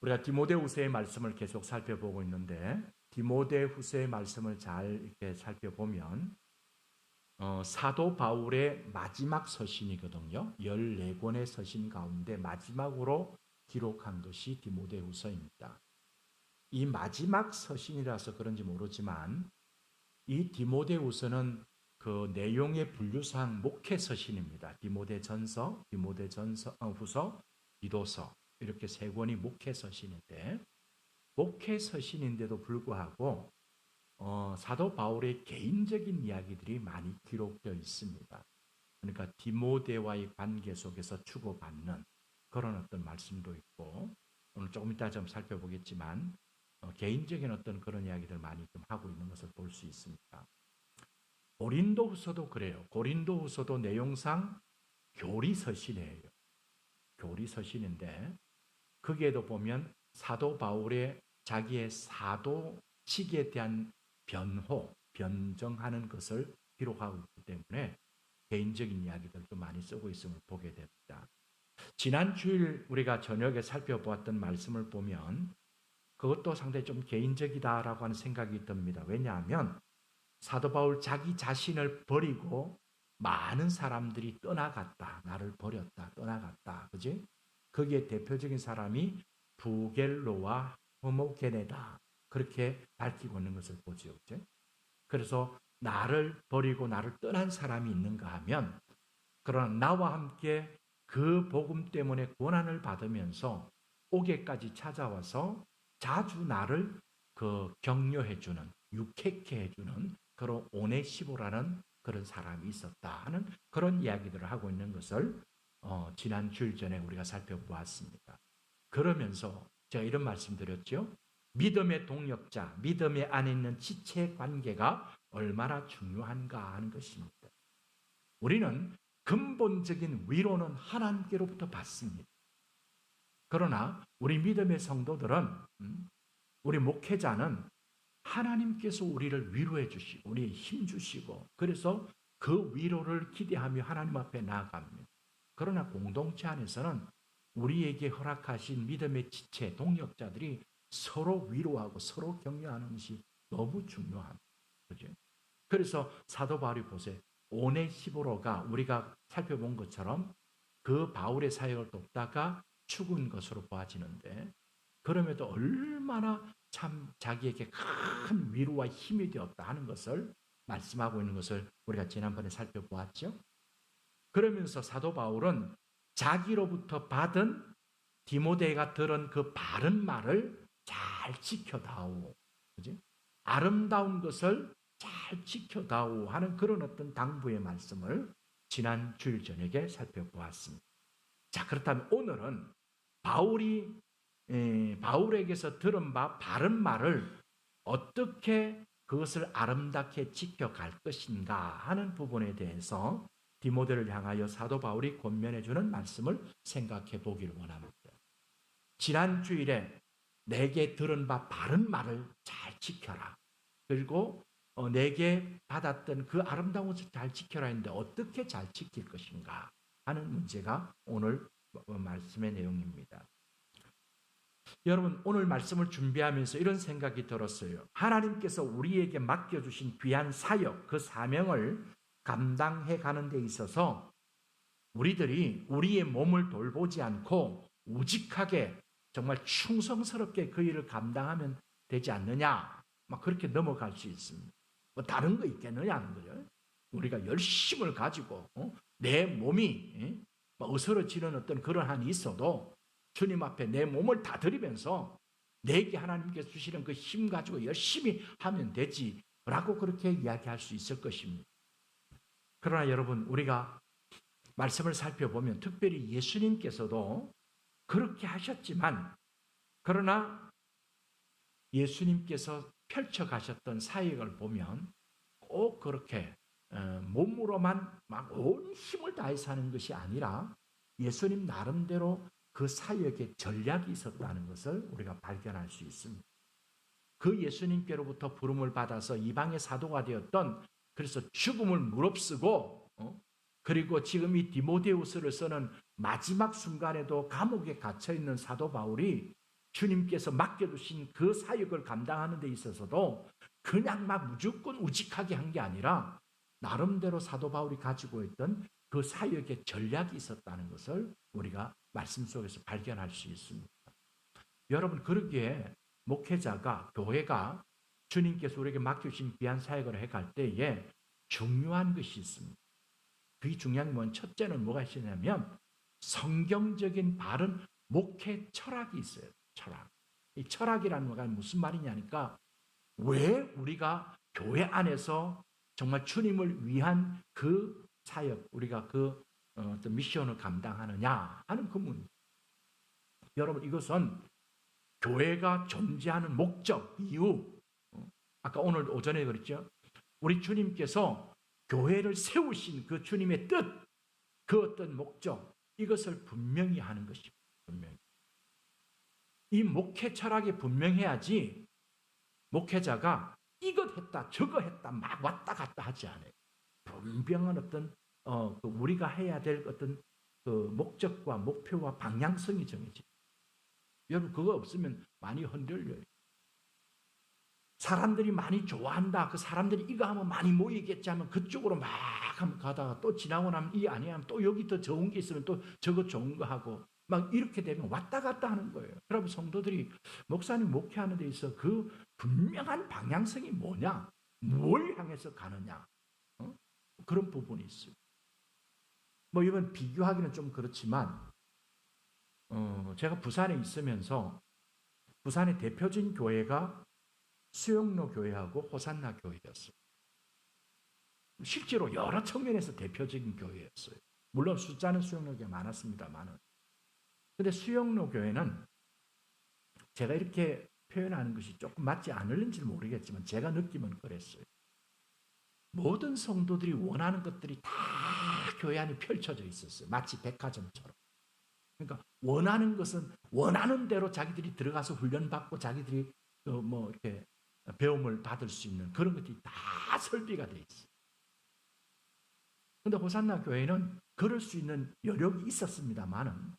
우리가 디모데후서의 말씀을 계속 살펴보고 있는데 디모데후서의 말씀을 잘 이렇게 살펴보면 사도 바울의 마지막 서신이거든요. 14권의 서신 가운데 마지막으로 기록한 것이 디모데후서입니다. 이 마지막 서신이라서 그런지 모르지만 이 디모데후서는 그 내용의 분류상 목회 서신입니다. 디모데전서, 후서, 디도서 이렇게 세 권이 목회 서신인데 목회 서신인데도 불구하고 사도 바울의 개인적인 이야기들이 많이 기록되어 있습니다. 그러니까 디모데와의 관계 속에서 주고받는 그런 어떤 말씀도 있고 오늘 조금 이따 좀 살펴보겠지만 개인적인 어떤 그런 이야기들 많이 좀 하고 있는 것을 볼 수 있습니다. 고린도후서도 그래요. 고린도후서도 내용상 교리서신이에요. 교리서신인데 거기에도 보면 사도 바울의 자기의 사도직에 대한 변호, 변정하는 것을 기록하고 있기 때문에 개인적인 이야기들도 많이 쓰고 있음을 보게 됩니다. 지난 주일 우리가 저녁에 살펴보았던 말씀을 보면 그것도 상당히 좀 개인적이다라고 하는 생각이 듭니다. 왜냐하면 사도 바울 자기 자신을 버리고 많은 사람들이 떠나갔다. 나를 버렸다. 떠나갔다. 그지? 거기에 대표적인 사람이 부겔로와 호모게네다. 그렇게 밝히고 있는 것을 보죠. 그죠? 그래서 나를 버리고 나를 떠난 사람이 있는가 하면 그러나 나와 함께 그 복음 때문에 고난을 받으면서 옥에까지 찾아와서 자주 나를 격려해주는, 유쾌케 해주는 그런 오네시모라는 그런 사람이 있었다 하는 그런 이야기들을 하고 있는 것을 지난 주일 전에 우리가 살펴보았습니다. 그러면서 제가 이런 말씀 드렸죠. 믿음의 동력자, 믿음의 안에 있는 지체 관계가 얼마나 중요한가 하는 것입니다. 우리는 근본적인 위로는 하나님께로부터 받습니다. 그러나 우리 믿음의 성도들은 우리 목회자는 하나님께서 우리를 위로해 주시고 우리의 힘 주시고 그래서 그 위로를 기대하며 하나님 앞에 나아갑니다. 그러나 공동체 안에서는 우리에게 허락하신 믿음의 지체, 동력자들이 서로 위로하고 서로 격려하는 것이 너무 중요합니다. 그죠? 그래서 사도 바울이 보세요. 오네시모로가 우리가 살펴본 것처럼 그 바울의 사역을 돕다가 죽은 것으로 보아지는데 그럼에도 얼마나 참 자기에게 큰 위로와 힘이 되었다 하는 것을 말씀하고 있는 것을 우리가 지난번에 살펴보았죠. 그러면서 사도 바울은 자기로부터 받은 디모데가 들은 그 바른 말을 잘 지켜다오. 그지? 아름다운 것을 잘 지켜다오 하는 그런 어떤 당부의 말씀을 지난 주일 저녁에 살펴보았습니다. 자, 그렇다면 오늘은 바울에게서 들은 바른 말을 어떻게 그것을 아름답게 지켜갈 것인가 하는 부분에 대해서 디모데를 향하여 사도 바울이 권면해 주는 말씀을 생각해 보기를 원합니다. 지난 주일에 내게 들은 바른 말을 잘 지켜라. 그리고 내게 받았던 그 아름다운 것을 잘 지켜라 했는데 어떻게 잘 지킬 것인가 하는 문제가 오늘 말씀의 내용입니다. 여러분 오늘 말씀을 준비하면서 이런 생각이 들었어요. 하나님께서 우리에게 맡겨주신 귀한 사역, 그 사명을 감당해 가는 데 있어서 우리들이 우리의 몸을 돌보지 않고 우직하게 정말 충성스럽게 그 일을 감당하면 되지 않느냐 막 그렇게 넘어갈 수 있습니다. 뭐 다른 거 있겠느냐 하는 거죠. 우리가 열심을 가지고 내 몸이 어스러지는 어떤 그런 한이 있어도 주님 앞에 내 몸을 다 드리면서 내게 하나님께서 주시는 그 힘 가지고 열심히 하면 되지라고 그렇게 이야기할 수 있을 것입니다. 그러나 여러분 우리가 말씀을 살펴보면 특별히 예수님께서도 그렇게 하셨지만 그러나 예수님께서 펼쳐가셨던 사역을 보면 꼭 그렇게 몸으로만 막 온 힘을 다해서 하는 것이 아니라 예수님 나름대로 그 사역에 전략이 있었다는 것을 우리가 발견할 수 있습니다. 그 예수님께로부터 부름을 받아서 이방의 사도가 되었던 그래서 죽음을 무릅쓰고 그리고 지금 이 디모데후서를 쓰는 마지막 순간에도 감옥에 갇혀있는 사도 바울이 주님께서 맡겨주신 그 사역을 감당하는 데 있어서도 그냥 막 무조건 우직하게 한 게 아니라 나름대로 사도 바울이 가지고 있던 그 사역의 전략이 있었다는 것을 우리가 말씀 속에서 발견할 수 있습니다. 여러분, 그러기에 목회자가, 교회가 주님께서 우리에게 맡겨주신 귀한 사역을 해갈 때에 중요한 것이 있습니다. 그 중요한 건 첫째는 뭐가 있냐면 성경적인 바른 목회 철학이 있어요. 철학. 이 철학이라는 거가 무슨 말이냐니까 왜 우리가 교회 안에서 정말 주님을 위한 그 사역, 우리가 그 어떤 미션을 감당하느냐 하는 그 문제. 여러분, 이것은 교회가 존재하는 목적, 이유. 아까 오늘 오전에 그랬죠. 우리 주님께서 교회를 세우신 그 주님의 뜻, 그 어떤 목적, 이것을 분명히 하는 것입니다. 분명히. 이 목회 철학이 분명해야지 목회자가 이것 했다, 저거 했다, 막 왔다 갔다 하지 않아요. 분명한 어떤 우리가 해야 될 어떤 그 목적과 목표와 방향성이 정해지. 여러분, 그거 없으면 많이 흔들려요. 사람들이 많이 좋아한다. 그 사람들이 이거 하면 많이 모이겠지 하면 그쪽으로 막 하면 가다가 또 지나고 나면 이 아니야 하면 또 여기 더 좋은 게 있으면 또 저거 좋은 거 하고 막 이렇게 되면 왔다 갔다 하는 거예요. 여러분, 성도들이 목사님 목회하는 데 있어 그 분명한 방향성이 뭐냐? 뭘 향해서 가느냐? 그런 부분이 있어요. 뭐 이건 비교하기는 좀 그렇지만 제가 부산에 있으면서 부산의 대표적인 교회가 수영로 교회하고 호산나 교회였어요. 실제로 여러 측면에서 대표적인 교회였어요. 물론 숫자는 수영로 교회가 많았습니다만은. 근데 수영로 교회는 제가 이렇게 표현하는 것이 조금 맞지 않을는지 모르겠지만 제가 느끼면 그랬어요. 모든 성도들이 원하는 것들이 다 교회 안에 펼쳐져 있었어요. 마치 백화점처럼. 그러니까 원하는 것은 원하는 대로 자기들이 들어가서 훈련받고 자기들이 뭐 이렇게 배움을 받을 수 있는 그런 것들이 다 설비가 돼 있어요. 그런데 호산나 교회는 그럴 수 있는 여력이 있었습니다만은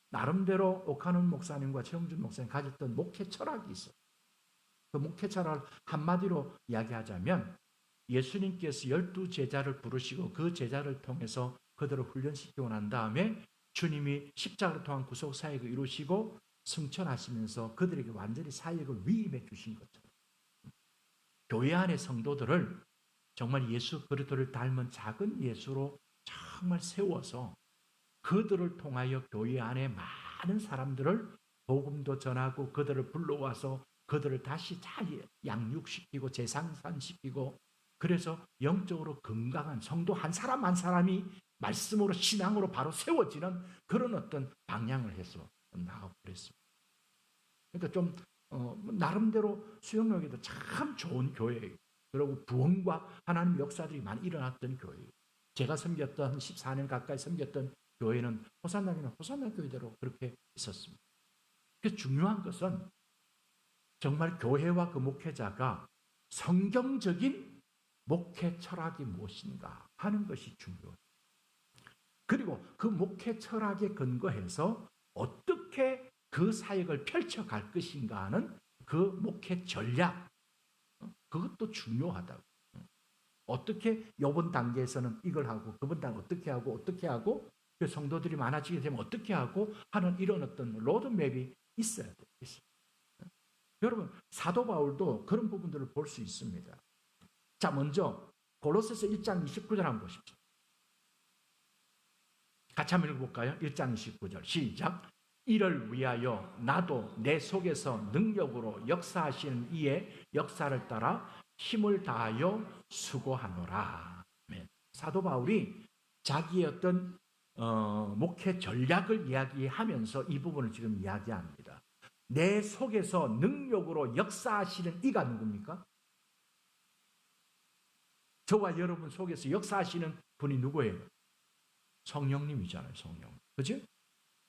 나름대로 옥하는 목사님과 최영준 목사님 가졌던 목회 철학이 있어요. 그 목회 철학을 한마디로 이야기하자면 예수님께서 12제자를 부르시고 그 제자를 통해서 그들을 훈련시키고 난 다음에 주님이 십자가를 통한 구속 사역을 이루시고 승천하시면서 그들에게 완전히 사역을 위임해 주신 것처럼 교회 안의 성도들을 정말 예수 그리스도를 닮은 작은 예수로 정말 세워서 그들을 통하여 교회 안에 많은 사람들을 복음도 전하고 그들을 불러와서 그들을 다시 잘 양육시키고 재생산시키고 그래서 영적으로 건강한 성도 한 사람 한 사람이 말씀으로 신앙으로 바로 세워지는 그런 어떤 방향을 해서 나가고 그랬습니다. 그러니까 좀 나름대로 수영역에도 참 좋은 교회예요. 그리고 부흥과 하나님 역사들이 많이 일어났던 교회예요. 제가 섬겼던 14년 가까이 섬겼던 교회는 호산나교는 호산나 교회대로 그렇게 있었습니다. 그 중요한 것은 정말 교회와 그 목회자가 성경적인 목회 철학이 무엇인가 하는 것이 중요해요. 그리고 그 목회 철학에 근거해서 어떻게 그 사역을 펼쳐갈 것인가 하는 그 목회 전략, 그것도 중요하다고. 어떻게 이번 단계에서는 이걸 하고 그번 단계 어떻게 하고 그 성도들이 많아지게 되면 어떻게 하고 하는 이런 어떤 로드맵이 있어야 돼요. 여러분, 사도 바울도 그런 부분들을 볼 수 있습니다. 자, 먼저 골로새서 1장 29절 한번 보십시오. 같이 한번 읽어볼까요? 1장 29절 시작. 이를 위하여 나도 내 속에서 능력으로 역사하시는 이의 역사를 따라 힘을 다하여 수고하노라. 사도 바울이 자기의 어떤 목회 전략을 이야기하면서 이 부분을 지금 이야기합니다. 내 속에서 능력으로 역사하시는 이가 누굽니까? 저와 여러분 속에서 역사하시는 분이 누구예요? 성령님이잖아요. 성령. 그렇지?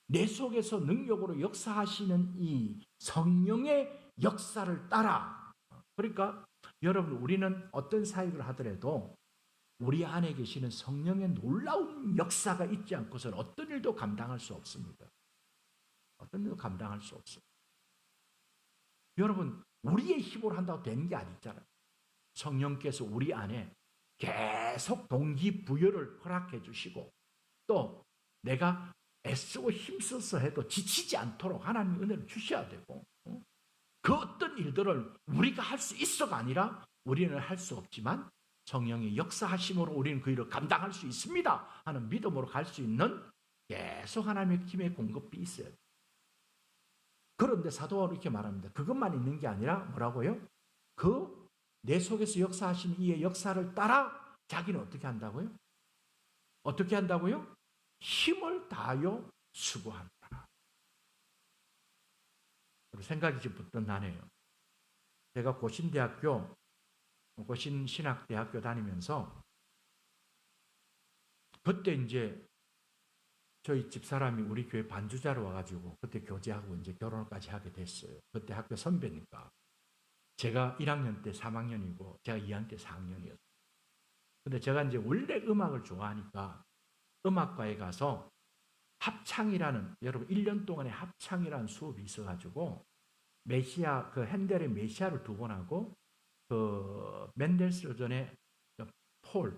내 속에서 능력으로 역사하시는 이 성령의 역사를 따라. 그러니까 여러분, 우리는 어떤 사역을 하더라도 우리 안에 계시는 성령의 놀라운 역사가 있지 않고서는 어떤 일도 감당할 수 없습니다. 어떤 일도 감당할 수 없어요. 여러분, 우리의 힘으로 한다고 되는 게 아니잖아요. 성령께서 우리 안에 계속 동기부여를 허락해 주시고, 또 내가 애쓰고 힘써서 해도 지치지 않도록 하나님의 은혜를 주셔야 되고, 그 어떤 일들을 우리가 할 수 있어가 아니라 우리는 할 수 없지만 성령의 역사하심으로 우리는 그 일을 감당할 수 있습니다 하는 믿음으로 갈 수 있는 계속 하나님의 힘의 공급이 있어요. 그런데 사도 바울은 이렇게 말합니다. 그것만 있는 게 아니라 뭐라고요? 그 내 속에서 역사하신 이의 역사를 따라 자기는 어떻게 한다고요? 어떻게 한다고요? 힘을 다하여 수고한다. 생각이 좀 붙던 나네요. 제가 고신신학대학교 다니면서 그때 이제 저희 집사람이 우리 교회 반주자로 와가지고 그때 교제하고 이제 결혼까지 하게 됐어요. 그때 학교 선배니까. 제가 1학년 때 3학년이고 제가 2학년 때 4학년이었어요. 근데 제가 이제 원래 음악을 좋아하니까 음악과에 가서 합창이라는, 여러분 1년 동안의 합창이라는 수업이 있어가지고 메시아, 그 핸델의 메시아를 두 번 하고 그 멘델스존의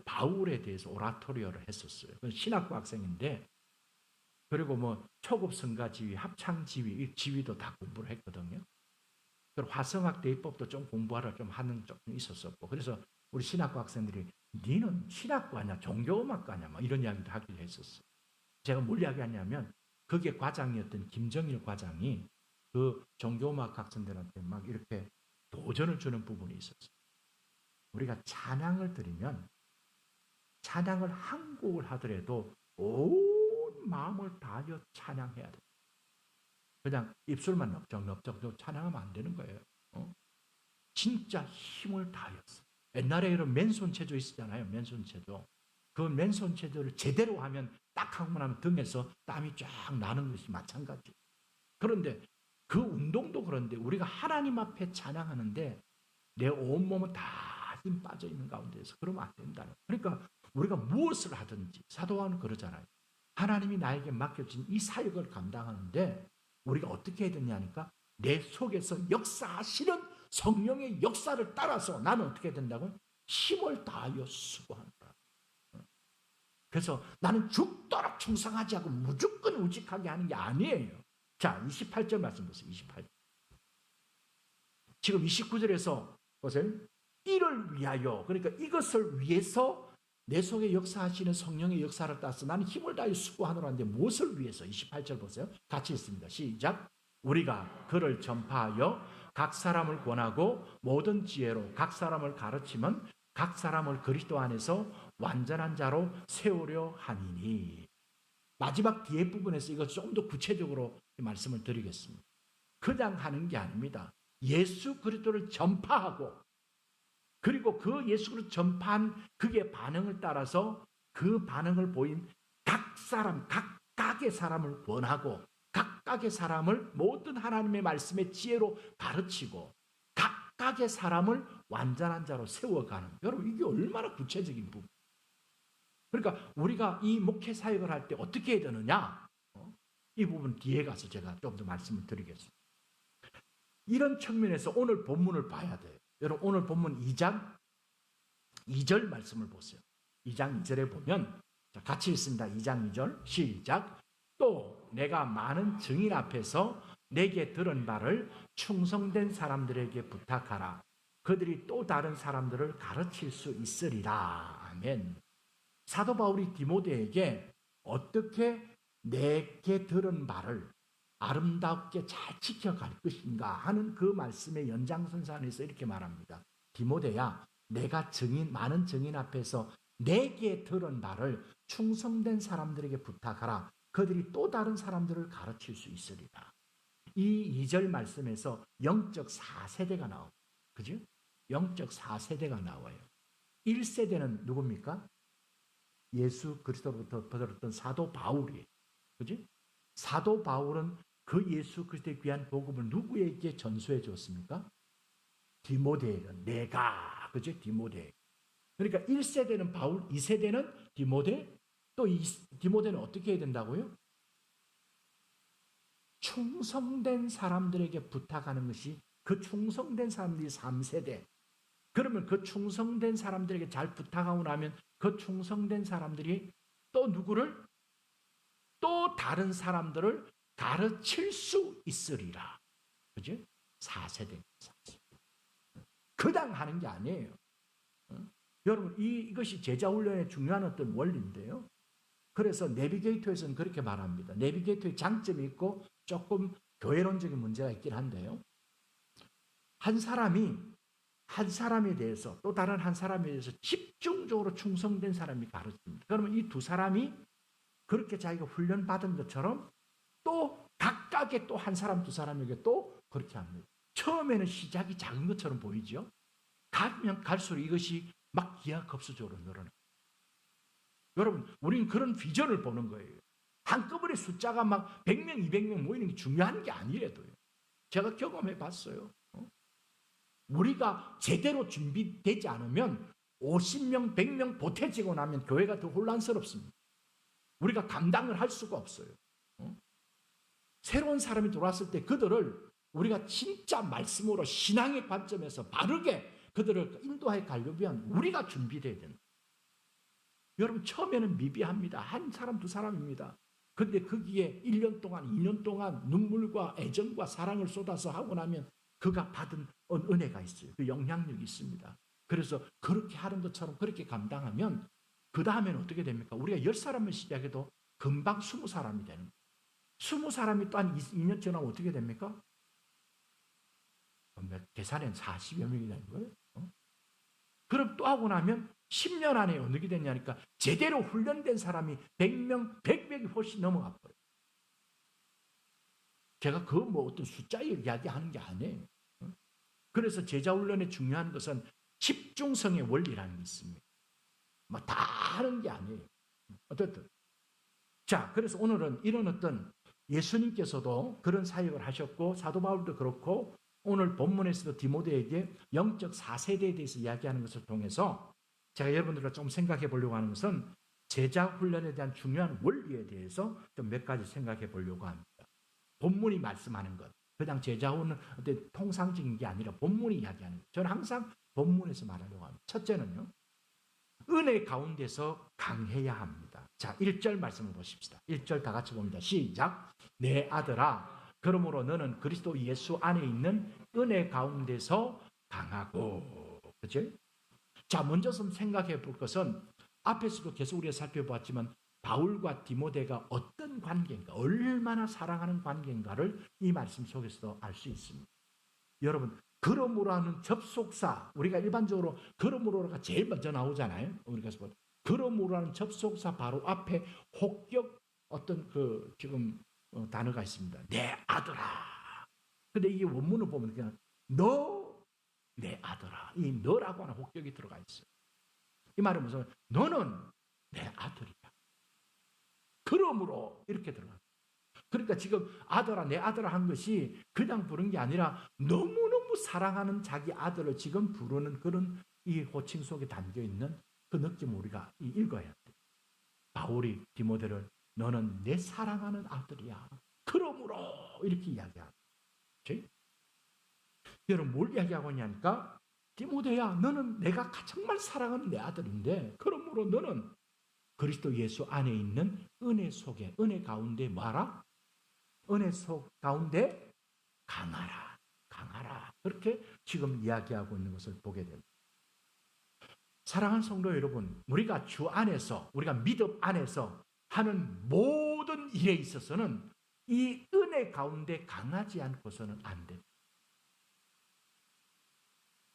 바울에 대해서 오라토리오를 했었어요. 그건 신학부 학생인데, 그리고 뭐 초급 성가 지휘, 합창 지휘, 이 지휘도 다 공부를 했거든요. 그리고 화성학 대입법도 좀 공부하러 좀 하는 조금 있었었고, 그래서 우리 신학부 학생들이 니는 신학과냐 종교음악과냐 뭐 이런 이야기도 하기도 했었어요. 제가 뭘 이야기하냐면 그게 과장이었던 김정일 과장이 그 종교음악 학생들한테 막 이렇게 도전을 주는 부분이 있었어요. 우리가 찬양을 드리면 찬양을 한 곡을 하더라도 온 마음을 다하여 찬양해야 돼. 그냥 입술만 넙적넙적 찬양하면 안 되는 거예요. 진짜 힘을 다하였어. 옛날에 이런 맨손 체조 있었잖아요. 맨손 체조. 그 맨손 체조를 제대로 하면 딱 하고 나면 등에서 땀이 쫙 나는 것이 마찬가지. 그런데 그 운동도 그런데 우리가 하나님 앞에 찬양하는데 내 온몸은 다 힘 빠져 있는 가운데서 그러면 안 된다는. 그러니까 우리가 무엇을 하든지 사도 바울은 그러잖아요. 하나님이 나에게 맡겨진 이 사역을 감당하는데 우리가 어떻게 해야 되냐니까 내 속에서 역사하시는 성령의 역사를 따라서 나는 어떻게 해야 된다고요? 힘을 다하여 수고한다. 그래서 나는 죽도록 충성하지 않고 무조건 우직하게 하는 게 아니에요. 자, 28절 말씀 보세요. 28절. 지금 29절에서 보세요. 이를 위하여, 그러니까 이것을 위해서 내 속에 역사하시는 성령의 역사를 따라서 나는 힘을 다해 수고하노라 하는데 무엇을 위해서? 28절 보세요. 같이 읽습니다. 시작. 우리가 그를 전파하여 각 사람을 권하고 모든 지혜로 각 사람을 가르치면 각 사람을 그리스도 안에서 완전한 자로 세우려 하니니. 마지막 뒤에 부분에서 이거 좀 더 구체적으로 말씀을 드리겠습니다. 그냥 하는 게 아닙니다. 예수 그리스도를 전파하고 그리고 그 예수 그리스도 전파한 그의 반응을 따라서 그 반응을 보인 각 사람, 각각의 사람을 권하고 각각의 사람을 모든 하나님의 말씀의 지혜로 가르치고 각각의 사람을 완전한 자로 세워가는. 여러분 이게 얼마나 구체적인 부분. 그러니까 우리가 이 목회 사역을 할 때 어떻게 해야 되느냐. 이 부분 뒤에 가서 제가 좀 더 말씀을 드리겠습니다. 이런 측면에서 오늘 본문을 봐야 돼요. 여러분 오늘 본문 2장 2절 말씀을 보세요. 2장 2절에 보면 같이 읽습니다. 2장 2절 시작. 또 내가 많은 증인 앞에서 내게 들은 바를 충성된 사람들에게 부탁하라. 그들이 또 다른 사람들을 가르칠 수 있으리라. 아멘. 사도 바울이 디모데에게 어떻게 내게 들은 바를 아름답게 잘 지켜갈 것인가 하는 그 말씀의 연장선상에서 이렇게 말합니다. 디모데야, 내가 많은 증인 앞에서 내게 들은 바를 충성된 사람들에게 부탁하라. 그들이 또 다른 사람들을 가르칠 수 있으리라. 이 2절 말씀에서 영적 4세대가 나옵니다. 그죠? 영적 4세대가 나와요. 1세대는 누굽니까? 예수 그리스도로부터 받았던 사도 바울이에요. 그죠? 사도 바울은 그 예수 그리스도의 귀한 복음을 누구에게 전수해 줬습니까? 디모데에게. 내가. 그죠? 디모데. 그러니까 1세대는 바울, 2세대는 디모데. 또 디모데는 어떻게 해야 된다고요? 충성된 사람들에게 부탁하는 것이 그 충성된 사람들이 3세대. 그러면 그 충성된 사람들에게 잘 부탁하고 나면 그 충성된 사람들이 또 누구를? 또 다른 사람들을 가르칠 수 있으리라. 그죠? 4세대. 그당 하는 게 아니에요. 여러분, 이것이 제자훈련의 중요한 어떤 원리인데요. 그래서 내비게이터에서는 그렇게 말합니다. 내비게이터의 장점이 있고 조금 교회론적인 문제가 있긴 한데요. 한 사람에 대해서 또 다른 한 사람에 대해서 집중적으로 충성된 사람이 가르칩니다. 그러면 이 두 사람이 그렇게 자기가 훈련받은 것처럼 또 각각의 또 한 사람 두 사람에게 또 그렇게 합니다. 처음에는 시작이 작은 것처럼 보이죠. 가면 갈수록 이것이 막 기하급수적으로 늘어나요. 여러분, 우리는 그런 비전을 보는 거예요. 한꺼번에 숫자가 막 100명, 200명 모이는 게 중요한 게 아니래도요. 제가 경험해 봤어요. 우리가 제대로 준비되지 않으면 50명, 100명 보태지고 나면 교회가 더 혼란스럽습니다. 우리가 감당을 할 수가 없어요. 새로운 사람이 들어왔을 때 그들을 우리가 진짜 말씀으로 신앙의 관점에서 바르게 그들을 인도해 가려면 우리가 준비되어야 된다. 여러분, 처음에는 미비합니다. 한 사람, 두 사람입니다. 근데 거기에 1년 동안, 2년 동안 눈물과 애정과 사랑을 쏟아서 하고 나면 그가 받은 은혜가 있어요. 그 영향력이 있습니다. 그래서 그렇게 하는 것처럼 그렇게 감당하면 그 다음에는 어떻게 됩니까? 우리가 10사람을 시작해도 금방 20사람이 되는 거예요. 20사람이 또 한 2년 지나면 어떻게 됩니까? 계산엔 40여 명이 되는 거예요. 그럼 또 하고 나면 10년 안에 어떻게 되냐니까 제대로 훈련된 사람이 100명, 100명이 훨씬 넘어가 버려요. 제가 그 뭐 어떤 숫자를 이야기하는 게 아니에요. 그래서 제자훈련의 중요한 것은 집중성의 원리라는 게 있습니다. 뭐 다 하는 게 아니에요. 어쨌든. 자, 그래서 오늘은 이런 어떤 예수님께서도 그런 사역을 하셨고 사도 바울도 그렇고 오늘 본문에서도 디모데에게 영적 4세대에 대해서 이야기하는 것을 통해서 제가 여러분들과 좀 생각해 보려고 하는 것은 제자 훈련에 대한 중요한 원리에 대해서 좀 몇 가지 생각해 보려고 합니다. 본문이 말씀하는 것. 그냥 제자 훈련은 어떤 통상적인 게 아니라 본문이 이야기하는 것. 저는 항상 본문에서 말하려고 합니다. 첫째는요. 은혜 가운데서 강해야 합니다. 자, 1절 말씀을 보십시다. 1절 다 같이 봅니다. 시작. 내 아들아, 그러므로 너는 그리스도 예수 안에 있는 은혜 가운데서 강하고. 그렇죠? 자, 먼저 좀 생각해 볼 것은 앞에서도 계속 우리가 살펴보았지만 바울과 디모데가 어떤 관계인가, 얼마나 사랑하는 관계인가를 이 말씀 속에서도 알 수 있습니다. 여러분, 그러므로 하는 접속사, 우리가 일반적으로 그러므로가 제일 먼저 나오잖아요. 우리가 그러므로 하는 접속사 바로 앞에 혹격 어떤 그 지금 단어가 있습니다. 내 아들아. 근데 이게 원문을 보면 그냥 너 내 아들아. 이 너라고 하는 혹격이 들어가 있어요. 이 말은 무슨? 너는 내 아들이야. 그러므로 이렇게 들어가요. 그러니까 지금 아들아 내 아들아 한 것이 그냥 부른 게 아니라 너무너무 사랑하는 자기 아들을 지금 부르는 그런 이 호칭 속에 담겨있는 그 느낌을 우리가 읽어야 돼. 바울이 디모데를 너는 내 사랑하는 아들이야. 그러므로 이렇게 이야기하죠. 여러분 뭘 이야기하고 있냐니까 디모데야 너는 내가 정말 사랑하는 내 아들인데 그러므로 너는 그리스도 예수 안에 있는 은혜 속에 은혜 가운데 뭐하라? 은혜 속 가운데 강하라. 강하라. 그렇게 지금 이야기하고 있는 것을 보게 됩니다. 사랑하는 성도 여러분, 우리가 주 안에서 우리가 믿음 안에서 하는 모든 일에 있어서는 이 은혜 가운데 강하지 않고서는 안 됩니다.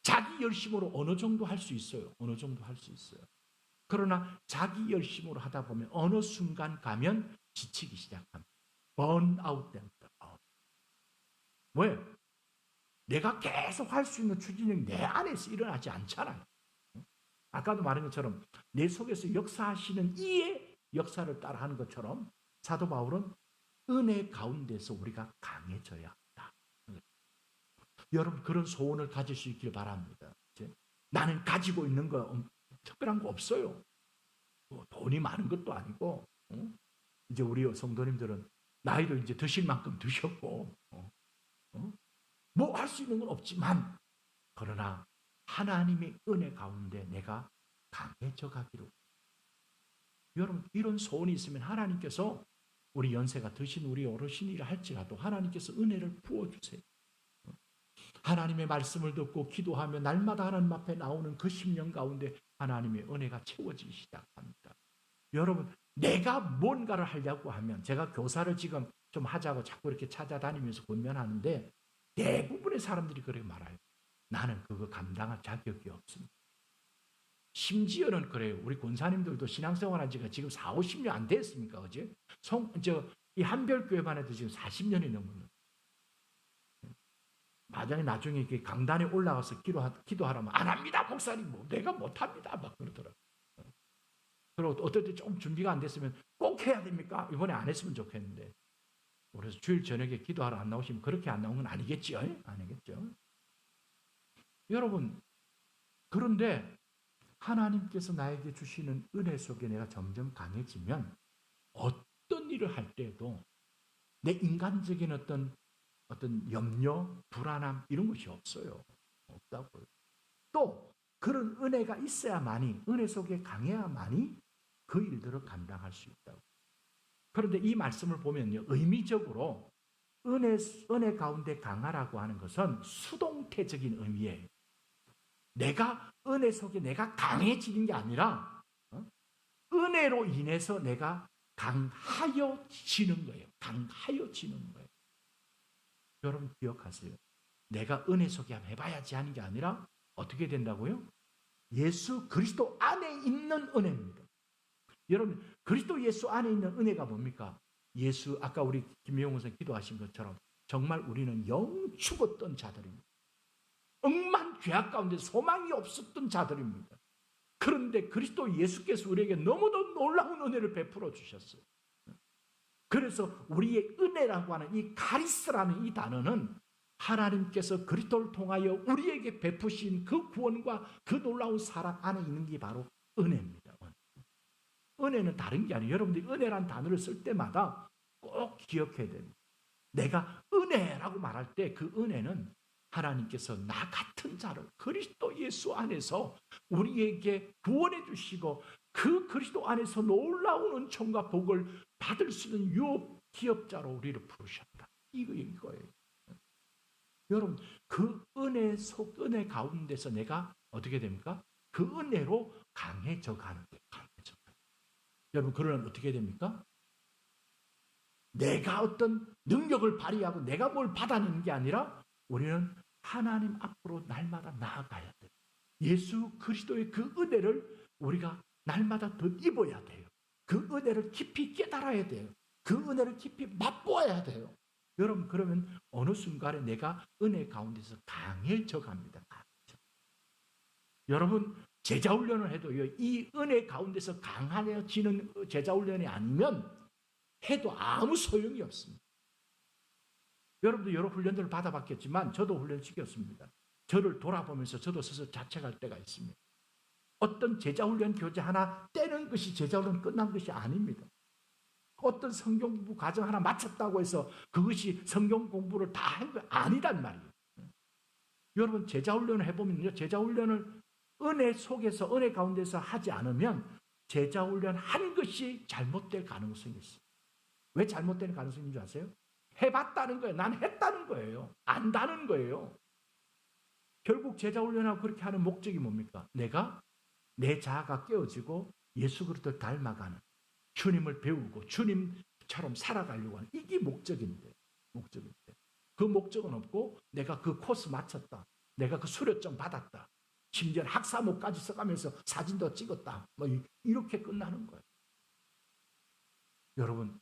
자기 열심으로 어느 정도 할 수 있어요. 어느 정도 할 수 있어요. 그러나 자기 열심으로 하다 보면 어느 순간 가면 지치기 시작합니다. 번아웃 됩니다. 왜? 내가 계속 할 수 있는 추진력이 내 안에서 일어나지 않잖아요. 아까도 말한 것처럼 내 속에서 역사하시는 이의 역사를 따라하는 것처럼 사도 바울은 은혜 가운데서 우리가 강해져야 한다. 여러분 그런 소원을 가질 수 있길 바랍니다. 나는 가지고 있는 거 특별한 거 없어요. 돈이 많은 것도 아니고 이제 우리 성도님들은 나이도 이제 드실 만큼 드셨고 뭐 뭐 할 수 있는 건 없지만 그러나 하나님의 은혜 가운데 내가 강해져 가기로. 여러분 이런 소원이 있으면 하나님께서 우리 연세가 드신 우리 어르신이라 할지라도 하나님께서 은혜를 부어주세요. 하나님의 말씀을 듣고 기도하며 날마다 하나님 앞에 나오는 그 10년 가운데 하나님의 은혜가 채워지기 시작합니다. 여러분 내가 뭔가를 하려고 하면 제가 교사를 지금 좀 하자고 자꾸 이렇게 찾아다니면서 권면하는데 대부분의 사람들이 그렇게 말해요. 나는 그거 감당할 자격이 없습니다. 심지어는 그래요. 우리 권사님들도 신앙생활한 지가 지금 4, 50년 안 됐습니까? 어제? 이 한별교회만 해도 지금 40년이 넘었는데. 만약에 나중에 이렇게 강단에 올라가서 기도하라면 안 합니다, 목사님. 뭐 내가 못합니다. 막 그러더라고요. 그리고 어떨 때 좀 준비가 안 됐으면 꼭 해야 됩니까? 이번에 안 했으면 좋겠는데. 그래서 주일 저녁에 기도하러 안 나오시면 그렇게 안 나온 건 아니겠죠? 아니겠죠? 여러분, 그런데 하나님께서 나에게 주시는 은혜 속에 내가 점점 강해지면 어떤 일을 할 때에도 내 인간적인 어떤 염려, 불안함 이런 것이 없어요. 없다고요. 또 그런 은혜가 있어야만이 은혜 속에 강해야만이 그 일들을 감당할 수 있다고. 그런데 이 말씀을 보면요. 의미적으로 은혜 가운데 강하라고 하는 것은 수동태적인 의미예요. 내가 은혜 속에 내가 강해지는 게 아니라 은혜로 인해서 내가 강하여지는 거예요. 강하여지는 거예요. 여러분 기억하세요. 내가 은혜 속에 한번 해봐야지 하는 게 아니라 어떻게 된다고요? 예수 그리스도 안에 있는 은혜입니다. 여러분 그리스도 예수 안에 있는 은혜가 뭡니까? 예수 아까 우리 김영훈 선생님 기도하신 것처럼 정말 우리는 영 죽었던 자들입니다. 억만 죄악 가운데 소망이 없었던 자들입니다. 그런데 그리스도 예수께서 우리에게 너무도 놀라운 은혜를 베풀어 주셨어요. 그래서 우리의 은혜라고 하는 이 카리스라는 이 단어는 하나님께서 그리스도를 통하여 우리에게 베푸신 그 구원과 그 놀라운 사랑 안에 있는 게 바로 은혜입니다. 은혜는 다른 게 아니에요. 여러분들이 은혜란 단어를 쓸 때마다 꼭 기억해야 됩니다. 내가 은혜라고 말할 때 그 은혜는 하나님께서 나 같은 자를 그리스도 예수 안에서 우리에게 구원해 주시고 그 그리스도 안에서 놀라운 은총과 복을 받을 수 있는 유업 기업자로 우리를 부르셨다. 이거예요. 여러분 그 은혜 가운데서 내가 어떻게 됩니까? 그 은혜로 강해져 가는 거예요. 강해져 가는. 여러분 그러면 어떻게 됩니까? 내가 어떤 능력을 발휘하고 내가 뭘 받아내는 게 아니라 우리는 하나님 앞으로 날마다 나아가야 돼요. 예수 그리스도의 그 은혜를 우리가 날마다 더 입어야 돼요. 그 은혜를 깊이 깨달아야 돼요. 그 은혜를 깊이 맛보아야 돼요. 여러분 그러면 어느 순간에 내가 은혜 가운데서 강해져 갑니다. 강해져. 여러분 제자훈련을 해도요. 이 은혜 가운데서 강해지는 제자훈련이 아니면 해도 아무 소용이 없습니다. 여러분도 여러 훈련들을 받아봤겠지만 저도 훈련시켰습니다. 저를 돌아보면서 저도 스스로 자책할 때가 있습니다. 어떤 제자훈련 교재 하나 떼는 것이 제자훈련 끝난 것이 아닙니다. 어떤 성경 공부 과정 하나 마쳤다고 해서 그것이 성경 공부를 다 한 거 아니란 말이에요. 여러분 제자훈련을 해보면요. 제자훈련을 은혜 속에서 은혜 가운데서 하지 않으면 제자훈련 한 것이 잘못될 가능성이 있어요. 왜 잘못되는 가능성인 줄 아세요? 해봤다는 거예요. 난 했다는 거예요. 안다는 거예요. 결국 제자훈련하고 그렇게 하는 목적이 뭡니까? 내가 내 자아가 깨어지고 예수 그리스도를 닮아가는 주님을 배우고 주님처럼 살아가려고 하는 이게 목적인데 그 목적은 없고 내가 그 코스 마쳤다. 내가 그 수료증 받았다. 심지어 학사모까지 써가면서 사진도 찍었다. 뭐 이렇게 끝나는 거예요. 여러분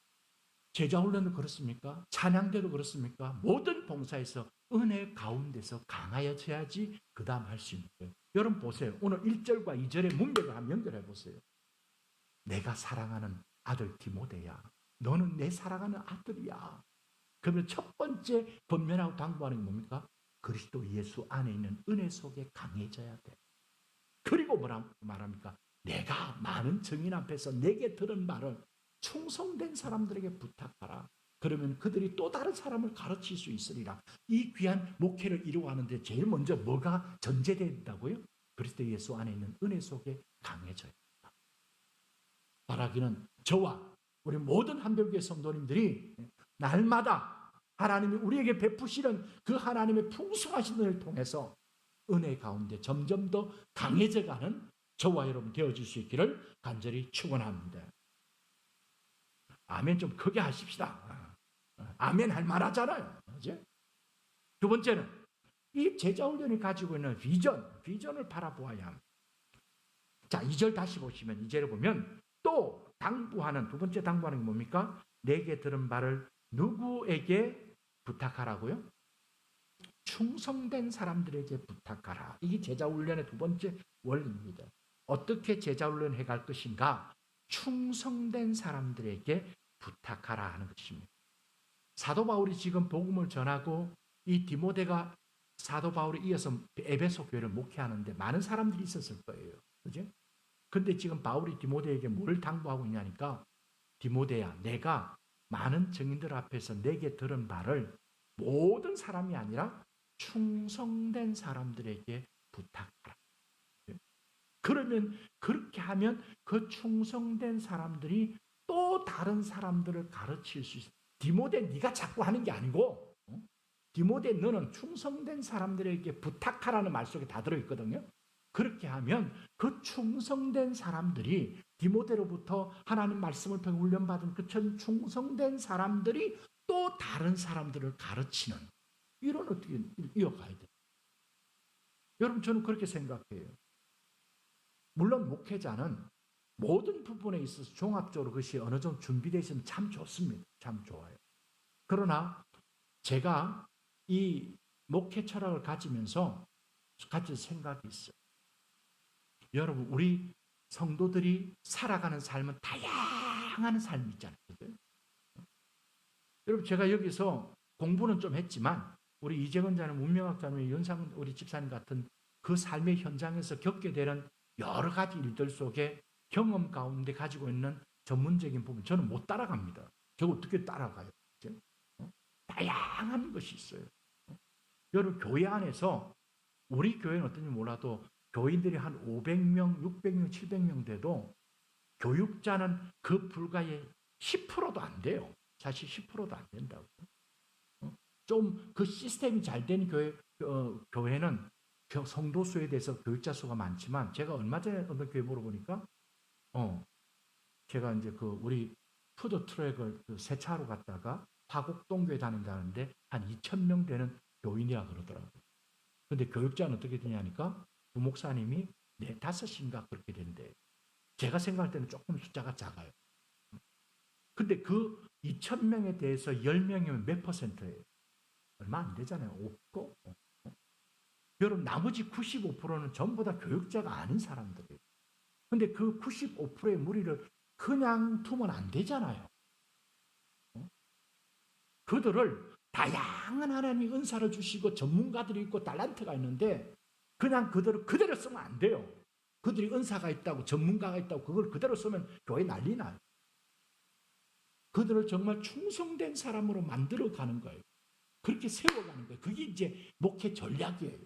제자훈련도 그렇습니까? 찬양대도 그렇습니까? 모든 봉사에서 은혜 가운데서 강하여져야지 그 다음 할 수 있는 거예요. 여러분 보세요. 오늘 1절과 2절의 문맥을 한번 연결해 보세요. 내가 사랑하는 아들 디모데야. 너는 내 사랑하는 아들이야. 그러면 첫 번째 권면하고 당부하는 게 뭡니까? 그리스도 예수 안에 있는 은혜 속에 강해져야 돼. 그리고 뭐라 말합니까? 내가 많은 증인 앞에서 내게 들은 말을 충성된 사람들에게 부탁하라. 그러면 그들이 또 다른 사람을 가르칠 수 있으리라. 이 귀한 목회를 이루어가는데 제일 먼저 뭐가 전제된다고요? 그리스도 예수 안에 있는 은혜 속에 강해져야 합니다. 바라기는 저와 우리 모든 한별교회 성도님들이 날마다 하나님이 우리에게 베푸시는 그 하나님의 풍성하신 은혜를 통해서 은혜 가운데 점점 더 강해져가는 저와 여러분 되어줄 수 있기를 간절히 축원합니다. 아멘 좀 크게 하십시다. 아멘 할 만하잖아요. 그죠? 두 번째는 이 제자훈련이 가지고 있는 비전을 바라보아야 합니다. 자, 2절 다시 보시면 2절을 보면 또 당부하는 두 번째 당부하는 게 뭡니까? 내게 들은 바를 누구에게 부탁하라고요? 충성된 사람들에게 부탁하라. 이게 제자훈련의 두 번째 원리입니다. 어떻게 제자훈련을 해갈 것인가? 충성된 사람들에게 부탁하라 하는 것입니다. 사도 바울이 지금 복음을 전하고 이 디모데가 사도 바울에 이어서 에베소 교회를 목회하는데 많은 사람들이 있었을 거예요. 그죠? 근데 지금 바울이 디모데에게 뭘 당부하고 있냐니까 디모데야, 내가 많은 증인들 앞에서 내게 들은 바를 모든 사람이 아니라 충성된 사람들에게 부탁하라. 그러면 그렇게 하면 그 충성된 사람들이 또 다른 사람들을 가르칠 수 있어. 디모데 네가 자꾸 하는 게 아니고 디모데 너는 충성된 사람들에게 부탁하라는 말 속에 다 들어있거든요. 그렇게 하면 그 충성된 사람들이 디모데로부터 하나님 말씀을 통해 훈련받은 그 충성된 사람들이 또 다른 사람들을 가르치는 이런 어떻게 이어가야 돼요. 여러분 저는 그렇게 생각해요. 물론 목회자는 모든 부분에 있어서 종합적으로 그것이 어느 정도 준비되어 있으면 참 좋습니다. 참 좋아요. 그러나 제가 이 목회 철학을 가지면서 가진 생각이 있어요. 여러분 우리 성도들이 살아가는 삶은 다양한 삶이 있잖아요. 그죠? 여러분 제가 여기서 공부는 좀 했지만 우리 이재건 자는 문명학자는 윤상 우리 집사님 같은 그 삶의 현장에서 겪게 되는 여러 가지 일들 속에 경험 가운데 가지고 있는 전문적인 부분 저는 못 따라갑니다. 제가 어떻게 따라가요? 그죠? 다양한 것이 있어요. 여러분 교회 안에서 우리 교회는 어떤지 몰라도 교인들이 한 500명, 600명, 700명 돼도 교육자는 그 불과의 10%도 안 돼요. 사실 10%도 안 된다고. 좀 그 시스템이 잘 된 교회는 성도 수에 대해서 교육자 수가 많지만 제가 얼마 전에 어떤 교회 물어보니까 제가 이제 그 우리 푸드 트랙을 그 세차로 갔다가 화곡동교회 다닌다는데 한 2,000명 되는 교인이라 그러더라고요. 근데 교육자는 어떻게 되냐니까 부목사님이 4, 5인가 그렇게 된대요. 제가 생각할 때는 조금 숫자가 작아요. 근데 그 2,000명에 대해서 10명이면 몇 %예요? 얼마 안 되잖아요. 없고. 여러분 나머지 95%는 전부 다 교육자가 아닌 사람들이에요. 근데 그 95%의 무리를 그냥 두면 안 되잖아요. 그들을 다양한 하나님의 은사를 주시고 전문가들이 있고 달란트가 있는데 그냥 그들을 그대로 쓰면 안 돼요. 그들이 은사가 있다고 전문가가 있다고 그걸 그대로 쓰면 교회 난리 나요. 그들을 정말 충성된 사람으로 만들어가는 거예요. 그렇게 세워가는 거예요. 그게 이제 목회 전략이에요.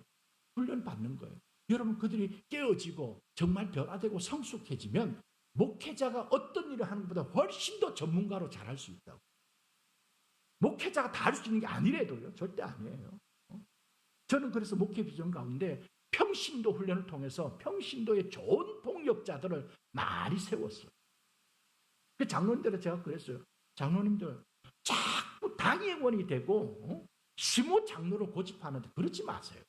훈련받는 거예요. 여러분 그들이 깨어지고 정말 변화되고 성숙해지면 목회자가 어떤 일을 하는 것보다 훨씬 더 전문가로 잘할 수 있다고. 목회자가 다 할 수 있는 게 아니래도요. 절대 아니에요. 저는 그래서 목회 비전 가운데 평신도 훈련을 통해서 평신도의 좋은 동역자들을 많이 세웠어요. 그 장로님들은 제가 그랬어요. 장로님들 자꾸 당회원이 되고 시모 장로를 고집하는데 그러지 마세요.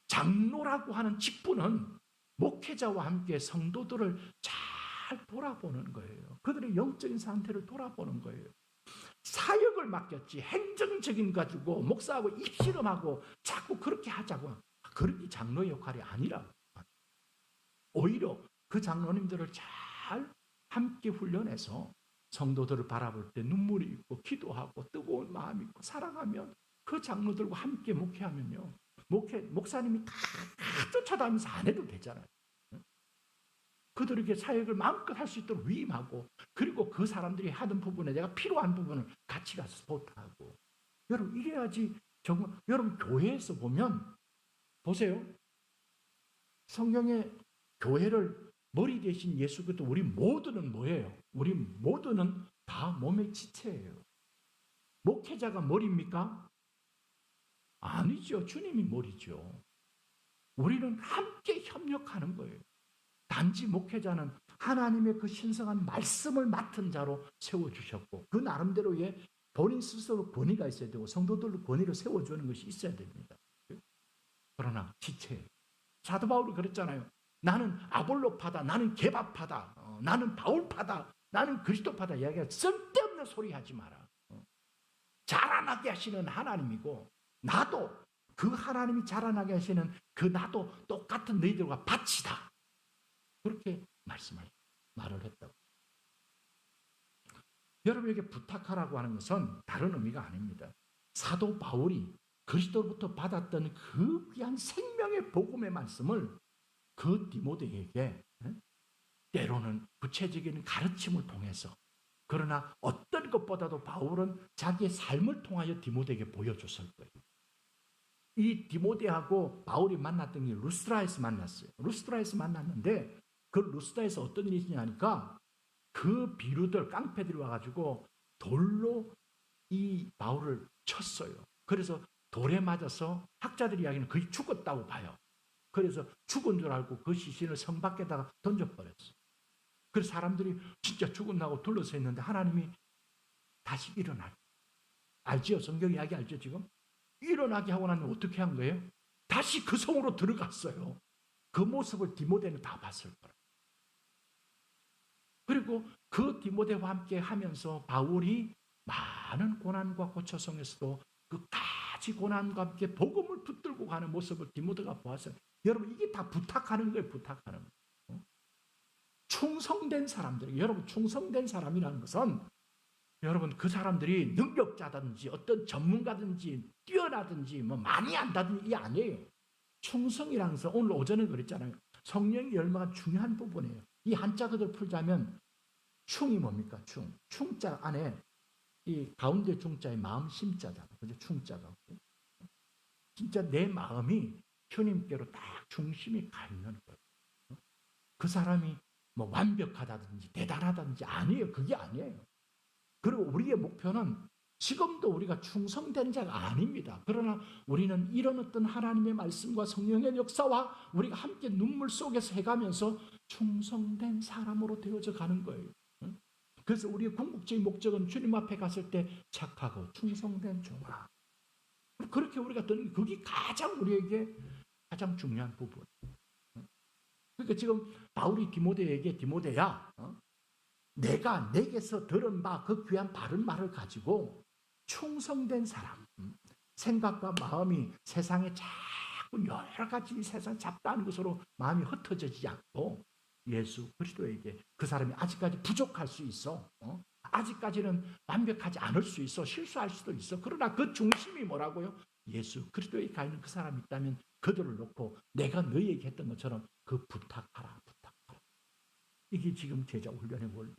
장로라고 하는 직분은 목회자와 함께 성도들을 잘 돌아보는 거예요. 그들의 영적인 상태를 돌아보는 거예요. 사역을 맡겼지 행정적인 가지고 목사하고 입씨름하고 자꾸 그렇게 하자고 그렇게 장로의 역할이 아니라 오히려 그 장로님들을 잘 함께 훈련해서 성도들을 바라볼 때 눈물이 있고 기도하고 뜨거운 마음이 있고 사랑하면 그 장로들과 함께 목사님이 다 쫓아다니면서 안 해도 되잖아요. 그들에게 사역을 마음껏 할 수 있도록 위임하고, 그리고 그 사람들이 하던 부분에 내가 필요한 부분을 같이 가서 스포트하고. 여러분, 이래야지. 정말 여러분, 교회에서 보면 보세요. 성경의 교회를 머리 대신 예수 그리스도, 우리 모두는 뭐예요? 우리 모두는 다 몸의 지체예요. 목회자가 머리입니까? 아니죠. 주님이 머리죠. 우리는 함께 협력하는 거예요. 단지 목회자는 하나님의 그 신성한 말씀을 맡은 자로 세워주셨고, 그 나름대로의 본인 스스로 권위가 있어야 되고, 성도들로 권위를 세워주는 것이 있어야 됩니다. 그러나 지체, 사도 바울이 그랬잖아요. 나는 아볼로파다, 나는 게바파다, 나는 바울파다, 나는 그리스도파다 이야기가 쓸데없는 소리 하지 마라. 자라나게 하시는 하나님이고, 나도 그 하나님이 자라나게 하시는 그 나도 똑같은 너희들과 밭이다. 그렇게 말을 했다고. 여러분에게 부탁하라고 하는 것은 다른 의미가 아닙니다. 사도 바울이 그리스도로부터 받았던 그 귀한 생명의 복음의 말씀을 그 디모데에게 때로는 구체적인 가르침을 통해서, 그러나 어떤 것보다도 바울은 자기의 삶을 통하여 디모데에게 보여줬을 거예요. 이 디모데하고 바울이 만났던 게 루스드라에서 만났어요. 루스드라에서 만났는데, 그 루스드라에서 어떤 일이 있냐니까, 그 비루들, 깡패들이 와가지고 돌로 이 바울을 쳤어요. 그래서 돌에 맞아서 학자들 이야기는 거의 죽었다고 봐요. 그래서 죽은 줄 알고 그 시신을 성 밖에다가 던져버렸어요. 그래서 사람들이 진짜 죽었나고 둘러서 있는데, 하나님이 다시 일어날, 알지요? 성경 이야기 알죠 지금? 일어나게 하고 나면 어떻게 한 거예요? 다시 그 성으로 들어갔어요. 그 모습을 디모데는 다 봤을 거예요. 그리고 그 디모데와 함께 하면서 바울이 많은 고난과 고초성에서도 끝까지 고난과 함께 복음을 붙들고 가는 모습을 디모데가 보았어요. 여러분, 이게 다 부탁하는 거예요. 부탁하는 거예요. 충성된 사람들, 여러분, 충성된 사람이라는 것은 여러분, 그 사람들이 능력자든지 어떤 전문가든지 뛰어나든지 뭐 많이 안다든지 이게 아니에요. 충성이라는 것은 오늘 오전에 그랬잖아요. 성령의 열매가 중요한 부분이에요. 이 한자 그대로 풀자면 충이 뭡니까? 충자 안에 이 가운데 충자의 마음 심자잖아요. 그죠? 충자가. 진짜 내 마음이 주님께로 딱 중심이 가 있는 거예요. 그 사람이 뭐 완벽하다든지 대단하다든지 아니에요. 그게 아니에요. 그리고 우리의 목표는 지금도 우리가 충성된 자가 아닙니다. 그러나 우리는 이런 어떤 하나님의 말씀과 성령의 역사와 우리가 함께 눈물 속에서 해가면서 충성된 사람으로 되어져 가는 거예요. 그래서 우리의 궁극적인 목적은 주님 앞에 갔을 때 착하고 충성된 종아. 그렇게 우리가 듣는, 그게 가장 우리에게 가장 중요한 부분. 그러니까 지금 바울이 디모데에게, 디모데야, 내가 내게서 들은 바 그 귀한 바른 말을 가지고 충성된 사람, 생각과 마음이 세상에 자꾸 여러 가지 세상 잡다한 것으로 마음이 흩어지지 않고 예수 그리스도에게, 그 사람이 아직까지 부족할 수 있어. 아직까지는 완벽하지 않을 수 있어. 실수할 수도 있어. 그러나 그 중심이 뭐라고요? 예수 그리스도에 가 있는 그 사람이 있다면 그들을 놓고 내가 너희에게 했던 것처럼 그 부탁하라. 이게 지금 제자 훈련의 원리.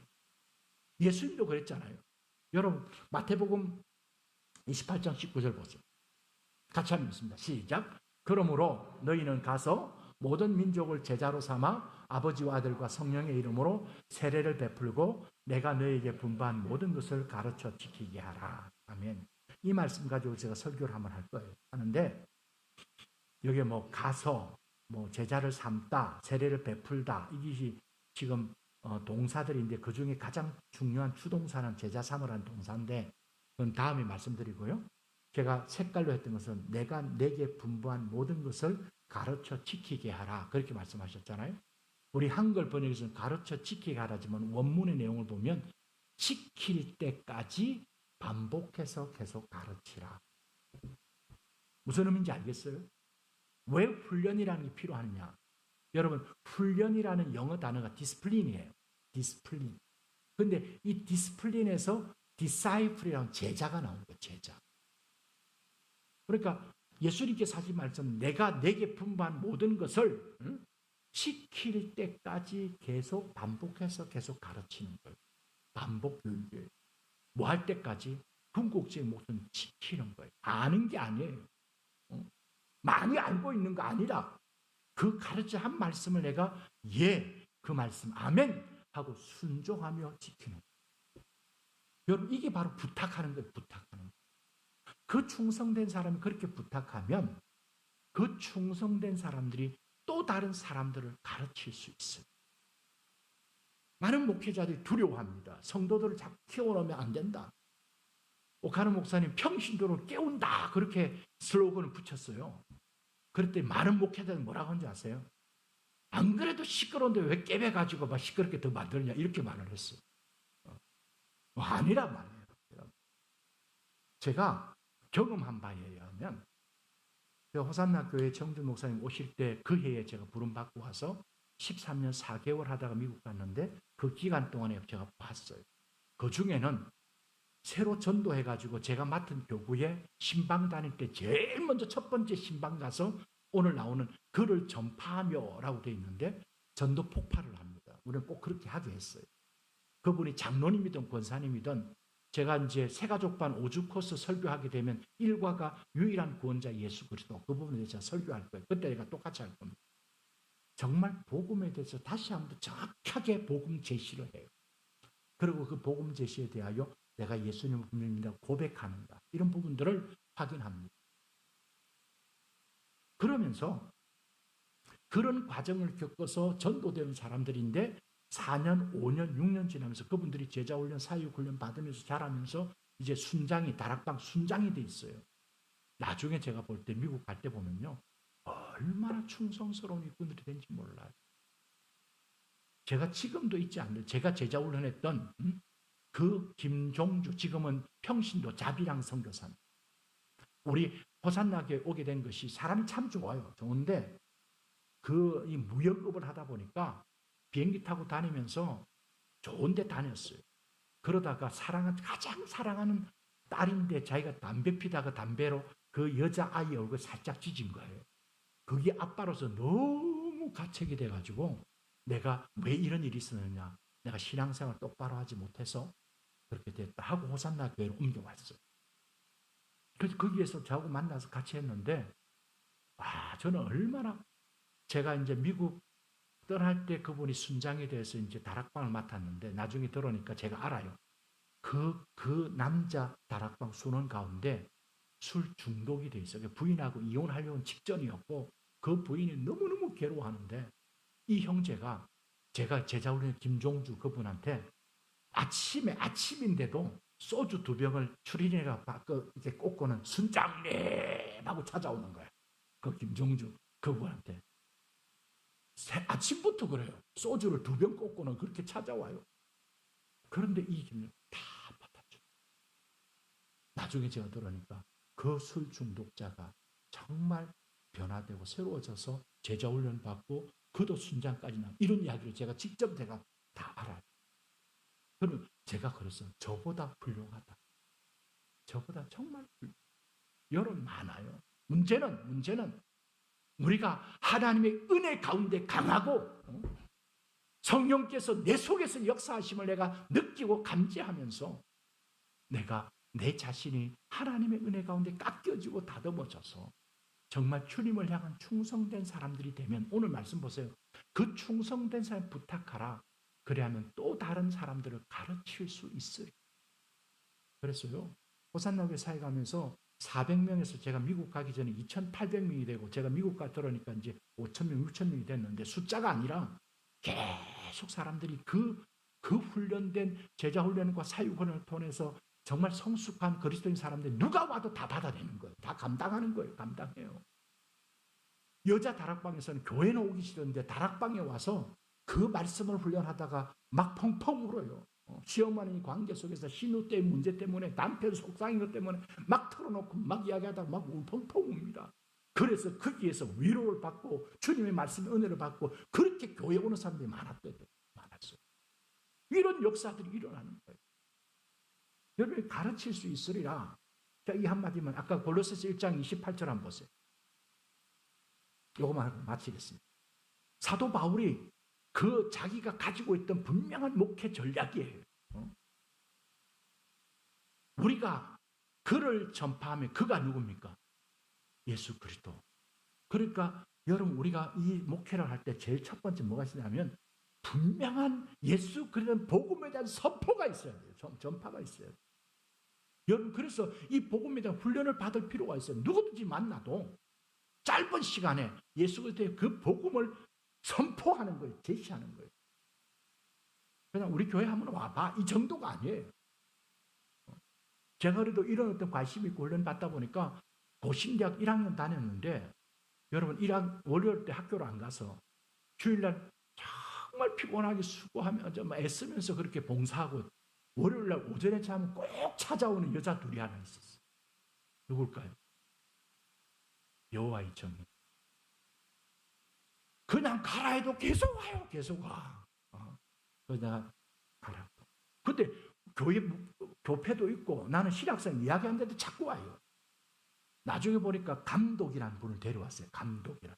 예수님도 그랬잖아요. 여러분, 마태복음 28장 19절 보세요. 같이 한번 읽습니다. 시작. 그러므로 너희는 가서 모든 민족을 제자로 삼아 아버지와 아들과 성령의 이름으로 세례를 베풀고 내가 너희에게 분부한 모든 것을 가르쳐 지키게 하라. 아멘. 이 말씀 가지고 제가 설교를 한번 할 거예요. 하는데 여기 뭐 가서 뭐 제자를 삼다, 세례를 베풀다, 이것이 지금 동사들인데 그 중에 가장 중요한 주동사는 제자 삼으라는 동사인데 그건 다음에 말씀드리고요. 제가 색깔로 했던 것은 내가 내게 분부한 모든 것을 가르쳐 지키게 하라. 그렇게 말씀하셨잖아요. 우리 한글 번역에서는 가르쳐 지키게 하라지만 원문의 내용을 보면 지킬 때까지 반복해서 계속 가르치라. 무슨 의미인지 알겠어요? 왜 훈련이라는 게 필요하느냐? 여러분, 훈련이라는 영어 단어가 디스플린이에요. 디스플린. 근데 이 디스플린에서 디사이플이라는 제자가 나오는 거예요. 제자. 그러니까 예수님께서 하신 말씀, 내가 내게 분부한 모든 것을 시킬 때까지 계속 반복해서 계속 가르치는 거예요. 반복 교육이에요. 뭐 할 때까지 궁극적인 목표는 지키는 거예요. 아는 게 아니에요. 많이 알고 있는 거 아니라 그 가르쳐 한 말씀을 내가 예, 그 말씀 아멘 하고 순종하며 지키는 거예요. 여러분 이게 바로 부탁하는 거예요. 부탁하는 거예요. 그 충성된 사람이 그렇게 부탁하면 그 충성된 사람들이 또 다른 사람들을 가르칠 수 있어요. 많은 목회자들이 두려워합니다. 성도들을 자꾸 키워놓으면 안 된다. 오카노 목사님 평신도를 깨운다 그렇게 슬로건을 붙였어요. 그랬더니 많은 목회자들은 뭐라고 하는지 아세요? 안 그래도 시끄러운데 왜 깨배가지고 막 시끄럽게 더 만들냐 이렇게 말을 했어요. 아니란 말이에요. 제가 경험한 바에 의하면 호산나 교회 정준 목사님 오실 때 그 해에 제가 부름받고 와서 13년 4개월 하다가 미국 갔는데 그 기간 동안에 제가 봤어요. 그 중에는 새로 전도해가지고 제가 맡은 교구에 신방 다닐 때 제일 먼저 첫 번째 신방 가서 오늘 나오는 글을 전파하며 라고 되어 있는데 전도 폭발을 합니다. 우리는 꼭 그렇게 하게 했어요. 그분이 장로님이든 권사님이든 제가 이제 새가족반 5주 코스 설교하게 되면 일과가 유일한 구원자 예수 그리스도 그 부분에 대해서 설교할 거예요. 그때 내가 똑같이 할 겁니다. 정말 복음에 대해서 다시 한번 정확하게 복음 제시를 해요. 그리고 그 복음 제시에 대하여 내가 예수님을 분명히 고백하는가 이런 부분들을 확인합니다. 그러면서 그런 과정을 겪어서 전도되는 사람들인데 4년, 5년, 6년 지나면서 그분들이 제자훈련, 사육훈련 받으면서 자라면서 이제 순장이 다락방 순장이 돼 있어요. 나중에 제가 볼 때 미국 갈 때 보면요. 얼마나 충성스러운 이분들이 된지 몰라요. 제가 지금도 잊지 않는 제가 제자훈련했던 그 김종주 지금은 평신도 자비랑 선교사님. 우리 호산나교에 오게 된 것이 사람이 참 좋아요. 좋은데 이 무역업을 하다 보니까 비행기 타고 다니면서 좋은 데 다녔어요. 그러다가 가장 사랑하는 딸인데 자기가 담배 피다가 담배로 그 여자아이 얼굴 살짝 찢은 거예요. 그게 아빠로서 너무 가책이 돼가지고 내가 왜 이런 일이 있었느냐. 내가 신앙생활 똑바로 하지 못해서 그렇게 됐다 하고 호산나 교회로 옮겨왔어요. 그래서 거기에서 저하고 만나서 같이 했는데 저는 얼마나 제가 이제 미국 떠날 때 그분이 순장에 대해서 이제 다락방을 맡았는데 나중에 들어오니까 제가 알아요. 그 남자 다락방 순원 가운데 술 중독이 돼 있어요. 부인하고 이혼하려는 직전이었고 그 부인이 너무너무 괴로워하는데 이 형제가 제가 제자훈련 김종주 그분한테 아침인데도 소주 2병을 추리닝에 이렇게 꽂고는 순장님 하고 찾아오는 거예요. 그 김종주 그분한테. 아침부터 그래요. 소주를 2병 꽂고는 그렇게 찾아와요. 그런데 이 김종주 다 받아줘. 나중에 제가 들으니까 그 술 중독자가 정말 변화되고 새로워져서 제자훈련 받고 그도 순장까지 나 이런 이야기를 제가 직접 다 알아요. 그러면 제가 그래서 저보다 훌륭하다. 저보다 정말 여론 많아요. 문제는 우리가 하나님의 은혜 가운데 강하고 성령께서 내 속에서 역사하심을 내가 느끼고 감지하면서 내가 내 자신이 하나님의 은혜 가운데 깎여지고 다듬어져서 정말 주님을 향한 충성된 사람들이 되면 오늘 말씀 보세요. 그 충성된 사람 부탁하라. 그래야면 또 다른 사람들을 가르칠 수 있어요. 그래서요. 호산나교회 사회 가면서 400명에서 제가 미국 가기 전에 2,800명이 되고 제가 미국 가 들어오니까 이제 5,000명, 6,000명이 됐는데 숫자가 아니라 계속 사람들이 그 훈련된 제자훈련과 사육훈련을 통해서 정말 성숙한 그리스도인 사람들 누가 와도 다 받아내는 거예요. 다 감당하는 거예요. 감당해요. 여자 다락방에서는 교회는 오기 싫은데 다락방에 와서 그 말씀을 훈련하다가 막 펑펑 울어요. 시어머니 관계 속에서 신우 때 문제 때문에 남편 속상인 것 때문에 막 털어놓고 막 이야기하다가 막 펑펑 웁니다. 그래서 거기에서 위로를 받고 주님의 말씀의 은혜를 받고 그렇게 교회 오는 사람들이 많았어요. 이런 역사들이 일어나는 거예요. 여러분이 가르칠 수 있으리라. 자, 이 한마디만 아까 골로새서 1장 28절 한번 보세요. 이거만 하고 마치겠습니다. 사도 바울이 그 자기가 가지고 있던 분명한 목회 전략이에요. 우리가 그를 전파하면 그가 누굽니까? 예수 그리스도. 그러니까 여러분 우리가 이 목회를 할 때 제일 첫 번째 뭐가 있냐면 분명한 예수 그리스도 복음에 대한 선포가 있어야 돼요. 전파가 있어야 돼요. 여러분 그래서 이 복음에 대한 훈련을 받을 필요가 있어요. 누구든지 만나도 짧은 시간에 예수 그리스도의 그 복음을 선포하는 거예요. 제시하는 거예요. 그냥 우리 교회 한번 와봐. 이 정도가 아니에요. 제가 그래도 이런 어떤 관심이 있고 훈련 받다 보니까 고신대학 1학년 다녔는데 여러분 월요일 때 학교를 안 가서 주일날 정말 피곤하게 수고하며 애쓰면서 그렇게 봉사하고 월요일날 오전에 자면 꼭 찾아오는 여자 둘이 하나 있었어요. 누굴까요? 여호와의 정인. 그냥 가라 해도 계속 와요. 계속 와. 그래서 내가 가라고. 근데 교패도 있고 나는 신학생 이야기하는데도 자꾸 와요. 나중에 보니까 감독이라는 분을 데려왔어요. 감독이라.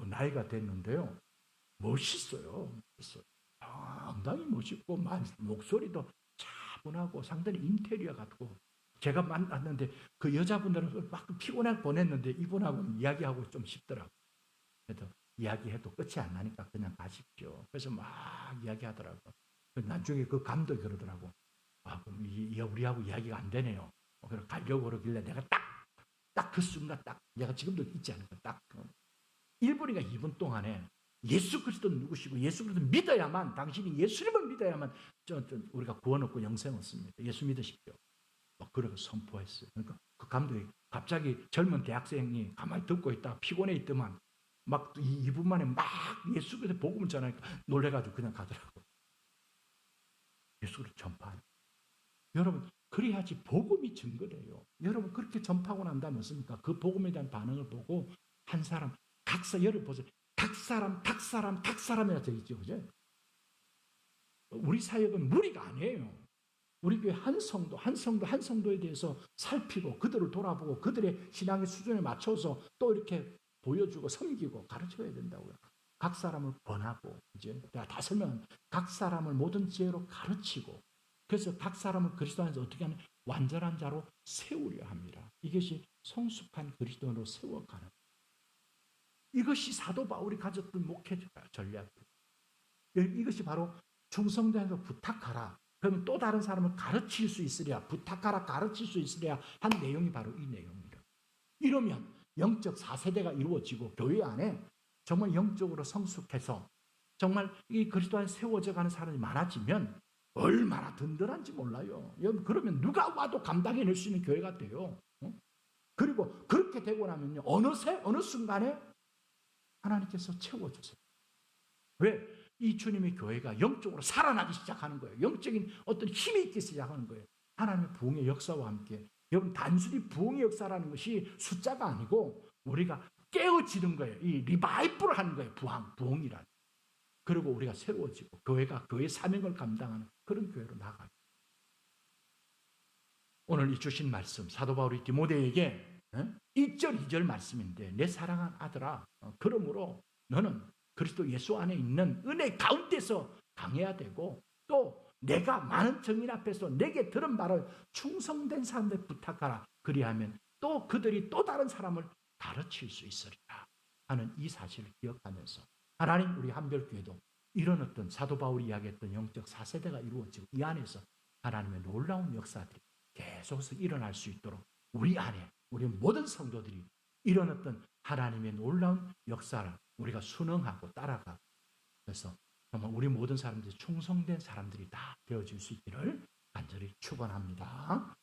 나이가 됐는데요. 멋있어요. 상당히 멋있고 목소리도 차분하고 상당히 인테리어 같고 제가 만났는데 그 여자분들은 막 피곤하게 보냈는데 이분하고 이야기하고 좀 쉽더라고요. 그래서 이야기해도 끝이 안 나니까 그냥 가십시오. 그래서 막 이야기하더라고요. 나중에 그 감독이 그러더라고. 그럼 우리하고 이야기가 안 되네요. 그래서 가려고 그러길래 내가 딱 그 순간 내가 지금도 있지 않을까 딱 1분인가 2분 동안에 예수 그리스도는 누구시고 예수 그리스도 믿어야만 당신이 예수님을 믿어야만 우리가 구원 얻고 영생 얻습니다. 예수 믿으십시오. 그러고 선포했어요. 그러니까 그 감독이 갑자기 젊은 대학생이 가만히 듣고 있다가 피곤해 있더만 막 2분 만에 막 예수 그리스도 복음을 전하니까 놀래가지고 그냥 가더라고. 예수 그리스도 전파하는. 여러분 그래야지 복음이 증거돼요. 여러분 그렇게 전파하고 난 다음에 어떻습니까? 그 복음에 대한 반응을 보고 한 사람 여러분 보세요. 각 사람이라 되어 있죠. 그죠? 우리 사역은 무리가 아니에요. 우리 교회 한 성도에 대해서 살피고 그들을 돌아보고 그들의 신앙의 수준에 맞춰서 또 이렇게 보여주고 섬기고 가르쳐야 된다고요. 각 사람을 권하고 이제 내가 다 설명한 각 사람을 모든 지혜로 가르치고 그래서 각 사람을 그리스도 안에서 어떻게 하는 완전한 자로 세우려 합니다. 이것이 성숙한 그리스도인으로 세워가는 이것이 사도 바울이 가졌던 목회 전략이에요. 이것이 바로 충성되어서 부탁하라. 그러면 또 다른 사람을 가르칠 수 있으랴. 부탁하라 가르칠 수 있으랴 한 내용이 바로 이 내용입니다. 이러면 영적 4세대가 이루어지고 교회 안에 정말 영적으로 성숙해서 정말 이 그리스도 안에 세워져 가는 사람이 많아지면 얼마나 든든한지 몰라요. 그러면 누가 와도 감당해낼 수 있는 교회가 돼요. 그리고 그렇게 되고 나면요. 어느새 어느 순간에 하나님께서 채워주세요. 왜? 이 주님의 교회가 영적으로 살아나기 시작하는 거예요. 영적인 어떤 힘이 있기 시작하는 거예요. 하나님의 부흥의 역사와 함께. 여러분 단순히 부흥의 역사라는 것이 숫자가 아니고 우리가 깨어지는 거예요. 이 리바이브를 하는 거예요. 부흥이란. 그리고 우리가 새로워지고 교회가 교회의 사명을 감당하는 그런 교회로 나아가요. 오늘 이 주신 말씀 사도 바울이 디모데에게 1절 2절 말씀인데 내 사랑하는 아들아 그러므로 너는 그리스도 예수 안에 있는 은혜 가운데서 강해야 되고 또 내가 많은 정인 앞에서 내게 들은 말을 충성된 사람들 부탁하라. 그리하면 또 그들이 또 다른 사람을 가르칠 수 있으리라 하는 이 사실을 기억하면서 하나님 우리 한별교회도 이런 어떤 사도 바울이 이야기했던 영적 4세대가 이루어지고 이 안에서 하나님의 놀라운 역사들이 계속해서 일어날 수 있도록 우리 안에 우리 모든 성도들이 이런 어떤 하나님의 놀라운 역사를 우리가 순응하고 따라가 그래서 정말 우리 모든 사람들이 충성된 사람들이 다 되어질 수 있기를 간절히 축원합니다.